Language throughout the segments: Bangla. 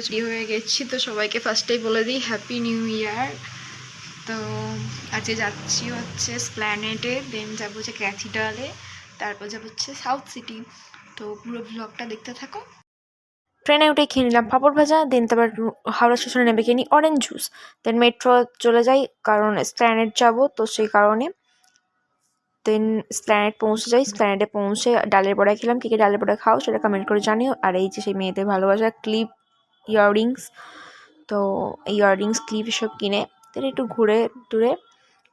ছুটি হয়ে গেছি, তো সবাইকে ফার্স্টেই বলে দিই হ্যাপি নিউ ইয়ার। তো আজকে যাচ্ছি হচ্ছে স্প্ল্যানেডে, দেন যাবো হচ্ছে ক্যাথিড্রালে, তারপর যাবো হচ্ছে সাউথ সিটি। তো পুরো ব্লগটা দেখতে থাকো। ট্রেনে উঠে খেয়ে নিলাম পাঁপড় ভাজা, দেন তারপর হাওড়া স্টেশনে নেমে খেয়ে নিই অরেঞ্জ জুস, দেন মেট্রো চলে যাই কারণ স্প্ল্যানেড যাবো, তো সেই কারণে দেন স্প্ল্যানেড পৌঁছে যাই। স্প্ল্যানেডে পৌঁছে ডালের বড়া খেলাম। কে কে ডালের বড়া খাও সেটা কমেন্ট করে জানিও। আর এই যে সেই মেয়েদের ভালোবাসা ক্লিপ, ইয়াররিংস, তো এই ইয়াররিংস ক্লিপ এসব কিনে দেন একটু ঘুরে টুরে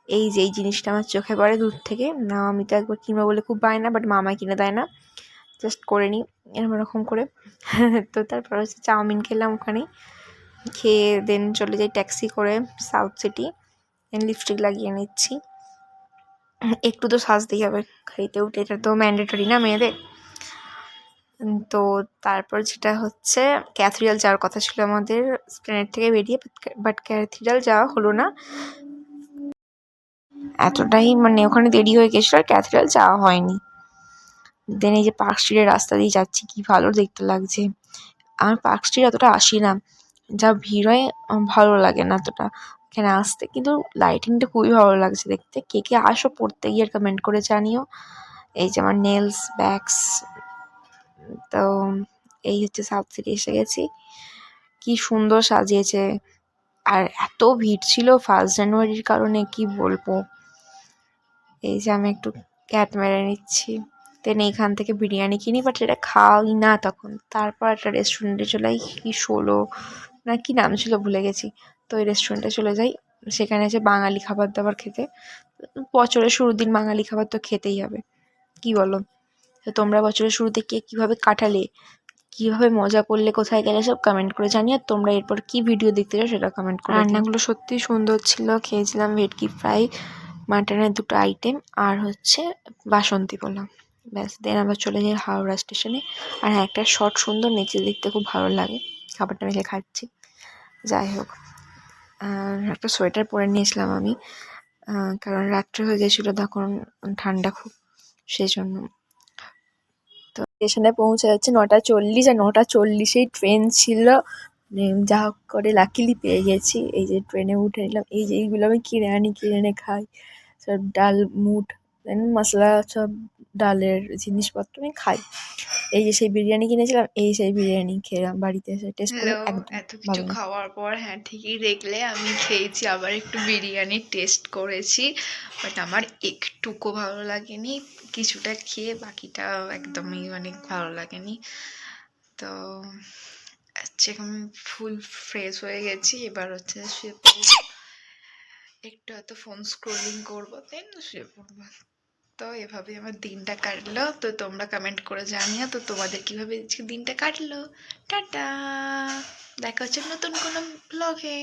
এই যে এই জিনিসটা আমার চোখে পড়ে দূর থেকে। না আমি তো একবার কিনবো বলে খুব বায়না, বাট মামাই কিনে দেয় না, জাস্ট করে নিই এরকম করে। তো তারপর হচ্ছে চাউমিন খেলাম ওখানে, খেয়ে দেন চলে যাই ট্যাক্সি করে সাউথ সিটি। দেন লিপস্টিক লাগিয়ে নিচ্ছি, একটু তো সাজতেই হবে গাড়িতে উঠে, এটা তো ম্যান্ডেটরি না মেয়েদের। তো তারপর যেটা হচ্ছে ক্যাথিড্রাল যাওয়ার কথা ছিল আমাদের স্প্ল্যানেড থেকে বেরিয়ে, বাট ক্যাথিড্রাল যাওয়া হলো না, এতটাই মানে ওখানে দেরি হয়ে গেছিলো আর ক্যাথিড্রাল যাওয়া হয়নি। দেন এই যে পার্ক স্ট্রিটের রাস্তা দিয়ে যাচ্ছি, কি ভালো দেখতে লাগছে। আমার পার্ক স্ট্রিট অতটা আসি না, যা ভিড় হয় ভালো লাগে না এতটা এখানে আসতে, কিন্তু লাইটিংটা খুবই ভালো লাগছে দেখতে। কে কে আসো পড়তে গিয়ে কমেন্ট করে জানিও। এই যে আমার নেলস ব্যাগস, তো এই হচ্ছে সাউথ সিটি এসে গেছি। কি সুন্দর সাজিয়েছে, আর এত ভিড় ছিল 1 জানুয়ারির কারণে কি বলবো। এই যে আমি একটু ক্যাট মেরে নিচ্ছি, দেন এইখান থেকে বিরিয়ানি কিনি, বাট এটা খাওয়াই না তখন। তারপর একটা রেস্টুরেন্টে চলে যাই, কি ষোলো না কি নাম ছিল ভুলে গেছি। তো ওই রেস্টুরেন্টে চলে যাই, সেখানে এসে বাঙালি খাবার দাবার খেতে। বছরের শুরুর দিন বাঙালি খাবার তো খেতেই হবে, কি বলো? তো তোমরা বছরের শুরুতে কে কীভাবে কাটালে, কীভাবে মজা করলে, কোথায় গেলে, সব কমেন্ট করে জানিয়ে। আর তোমরা এরপর কী ভিডিও দেখতে চাও সেটা কমেন্ট করে। রান্নাগুলো সত্যিই সুন্দর ছিল। খেয়েছিলাম ভেটকি ফ্রাই, মাটনের 2টো আইটেম, আর হচ্ছে বাসন্তী পোলাও, ব্যাস। দেন আবার চলে যাই হাওড়া স্টেশনে। আর হ্যাঁ, একটা শর্ট সুন্দর নেচে দেখতে খুব ভালো লাগে, খাবারটা মেখে খাচ্ছি। যাই হোক, একটা সোয়েটার পরে নিয়েছিলাম আমি, কারণ রাত্রে হয়ে গেছিলো তখন, ঠান্ডা খুব, সেই জন্য। তো স্টেশনে পৌঁছে যাচ্ছে 9:40, আর 9:40-এই ট্রেন ছিল। যা হোক করে লাকিলি পেয়ে গেছি। এই যে ট্রেনে উঠে নিলাম, এই যে এইগুলো আমি কিনে এনে খাই, সব ডাল মুট, দেন মশলা, সব ডালের জিনিসপত্র আমি খাই। এই যে সেই বিরিয়ানি কিনেছিলাম, এই সেই বিরিয়ানি খেলাম বাড়িতে এসে, টেস্ট করে হ্যালো, একদম এত কিছু ভালো না। খাওয়ার পর হ্যাঁ ঠিকই দেখলে আমি খেয়েছি, আবার একটু বিরিয়ানি টেস্ট করেছি, বাট আমার একটুকু ভালো লাগেনি। কিছুটা খেয়ে বাকিটা একদমই মানে ভালো লাগেনি। তো হচ্ছে এখন ফুল ফ্রেশ হয়ে গেছি, এবার হচ্ছে শুয়ে পড়বো, একটু হয়তো ফোন স্ক্রোলিং করবো, দেন শুয়ে পড়বো। তো এভাবে আমার দিনটা কাটলো। তো তোমরা কমেন্ট করে জানিও তো তোমাদের কিভাবে দিনটা কাটলো। টাটা, দেখা হচ্ছে নতুন কোনো ব্লগে।